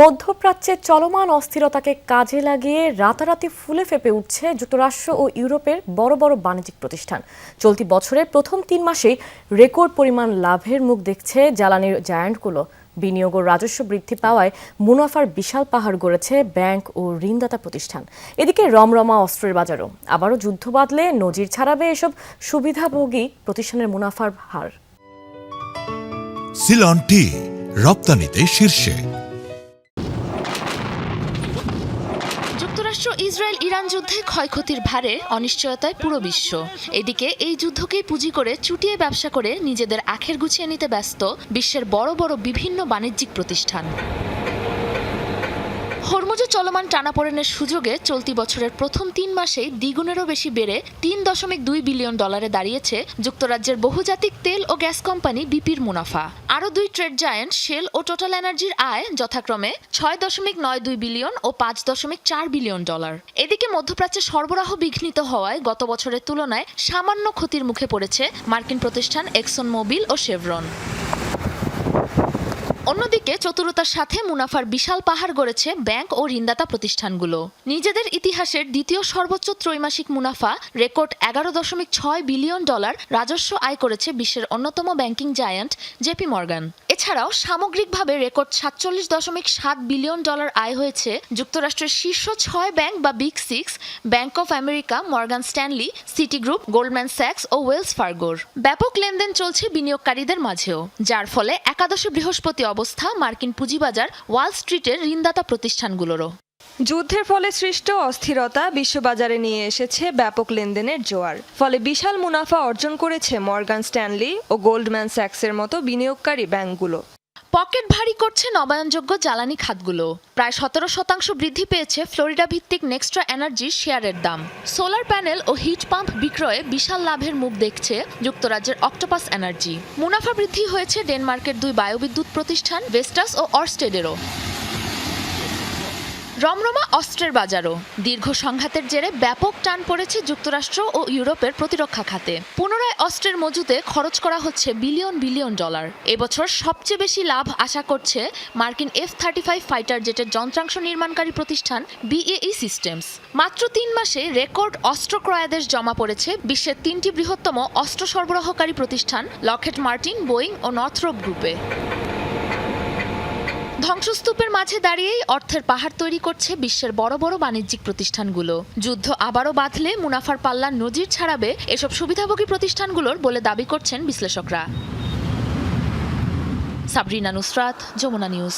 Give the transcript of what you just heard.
মধ্যপ্রাচ্যে চলমান অস্থিরতাকে কাজে লাগিয়ে রাতারাতি ফুলে ফেঁপে উঠছে যুক্তরাষ্ট্র ও ইউরোপের বড় বড় বাণিজ্যিক প্রতিষ্ঠান। চলতি বছরের প্রথম ৩ মাসেই রেকর্ড পরিমাণ লাভের মুখ দেখছে জ্বালানির জায়ান্টগুলো। বিনিয়োগ ও রাজস্ব বৃদ্ধি পাওয়ায় মুনাফার বিশাল পাহাড় গড়েছে ব্যাংক ও ঋণদাতা প্রতিষ্ঠান। এদিকে রমরমা অস্ত্রের বাজারও আবারও যুদ্ধ বাঁধলে নজির ছাড়াবে এসব সুবিধাভোগী প্রতিষ্ঠানের মুনাফার হার। সিলন টি রপ্তানিতে শীর্ষে। যুক্তরাষ্ট্র ইসরায়েল ইরান যুদ্ধে ক্ষয়ক্ষতির ভারে অনিশ্চয়তায় পুরো বিশ্ব। এদিকে এই যুদ্ধকেই পুঁজি করে চুটিয়ে ব্যবসা করে নিজেদের আখের গুছিয়ে নিতে ব্যস্ত বিশ্বের বড় বড় বিভিন্ন বাণিজ্যিক প্রতিষ্ঠান। হরমুজে চলমান টানাপোড়েনের সুযোগে চলতি বছরের প্রথম ৩ মাসেই দ্বিগুণেরও বেশি বেড়ে $৩.২ বিলিয়ন দাঁড়িয়েছে যুক্তরাজ্যের বহুজাতিক তেল ও গ্যাস কোম্পানি বিপির মুনাফা। আরও দুই ট্রেড জায়ান্ট শেল ও টোটাল এনার্জির আয় যথাক্রমে $৬.৯২ বিলিয়ন ও $৫.৪ বিলিয়ন। এদিকে মধ্যপ্রাচ্যে সরবরাহ বিঘ্নিত হওয়ায় গত বছরের তুলনায় সামান্য ক্ষতির মুখে পড়েছে মার্কিন প্রতিষ্ঠান এক্সন মোবিল ও শেভরন। অন্যদিকে চতুরতার সাথে মুনাফার বিশাল পাহাড় গড়েছে ব্যাংক ও ঋণদাতা প্রতিষ্ঠানগুলো। নিজেদের ইতিহাসের দ্বিতীয় সর্বোচ্চ ত্রৈমাসিক মুনাফা রেকর্ড $11.৬ বিলিয়ন রাজস্ব আয় করেছে বিশ্বের অন্যতম ব্যাংকিং জায়ান্ট জেপি মর্গান। এছাড়াও সামগ্রিকভাবে রেকর্ড $৪৭.৭ বিলিয়ন আয় হয়েছে যুক্তরাষ্ট্রের শীর্ষ ৬ ব্যাংক বা big six bank of America, Morgan Stanley, Citigroup, Goldman স্যাক্স ও ওয়েলস ফার্গোর। ব্যাপক লেনদেন চলছে বিনিয়োগকারীদের মাঝেও, যার ফলে একাদশে বৃহস্পতি অবস্থা মার্কিন পুঁজিবাজার ওয়াল স্ট্রিটের ঋণদাতা প্রতিষ্ঠানগুলোরও। যুদ্ধের ফলে সৃষ্ট অস্থিরতা বিশ্ববাজারে নিয়ে এসেছে ব্যাপক লেনদেনের জোয়ার। ফলে বিশাল মুনাফা অর্জন করেছে মর্গান স্ট্যানলি ও গোল্ডম্যান স্যাক্সের মতো বিনিয়োগকারী ব্যাংকগুলো। পকেট ভারী করছে নবায়নযোগ্য জ্বালানি খাতগুলো। প্রায় 17% বৃদ্ধি পেয়েছে ফ্লোরিডা ভিত্তিক নেক্সট্রা এনার্জির শেয়ারের দাম। সোলার প্যানেল ও হিট পাম্প বিক্রয়ে বিশাল লাভের মুখ দেখছে যুক্তরাজ্যের অক্টোপাস এনার্জি। মুনাফা বৃদ্ধি হয়েছে ডেনমার্কের দুই বায়ুবিদ্যুৎ প্রতিষ্ঠান ভেস্টাস ও অরস্টেডেরও। রমরমা অস্ত্রের বাজারও দীর্ঘ সংঘাতের জেরে ব্যাপক টান পড়েছে যুক্তরাষ্ট্র ও ইউরোপের প্রতিরক্ষা খাতে। পুনরায় অস্ত্রের মজুতে খরচ করা হচ্ছে বিলিয়ন বিলিয়ন ডলার। এবছর সবচেয়ে বেশি লাভ আশা করছে মার্কিন F-35 ফাইটার জেটের যন্ত্রাংশ নির্মাণকারী প্রতিষ্ঠান BAE সিস্টেমস। মাত্র ৩ মাসে রেকর্ড অস্ত্র ক্রয়াদেশ জমা পড়েছে বিশ্বের 3টি বৃহত্তম অস্ত্র সরবরাহকারী প্রতিষ্ঠান লকহেড মার্টিন, বোয়িং ও নর্থরপ গ্রুপে। ধ্বংসস্তূপের মাঝে দাঁড়িয়েই অর্থের পাহাড় তৈরি করছে বিশ্বের বড় বড় বাণিজ্যিক প্রতিষ্ঠানগুলো। যুদ্ধ আবারও বাঁধলে মুনাফার পাল্লা নজির ছাড়াবে এসব সুবিধাভোগী প্রতিষ্ঠানগুলোর বলে দাবি করছেন বিশ্লেষকরা। সাবরিনা নুসরাত, যমুনা নিউজ।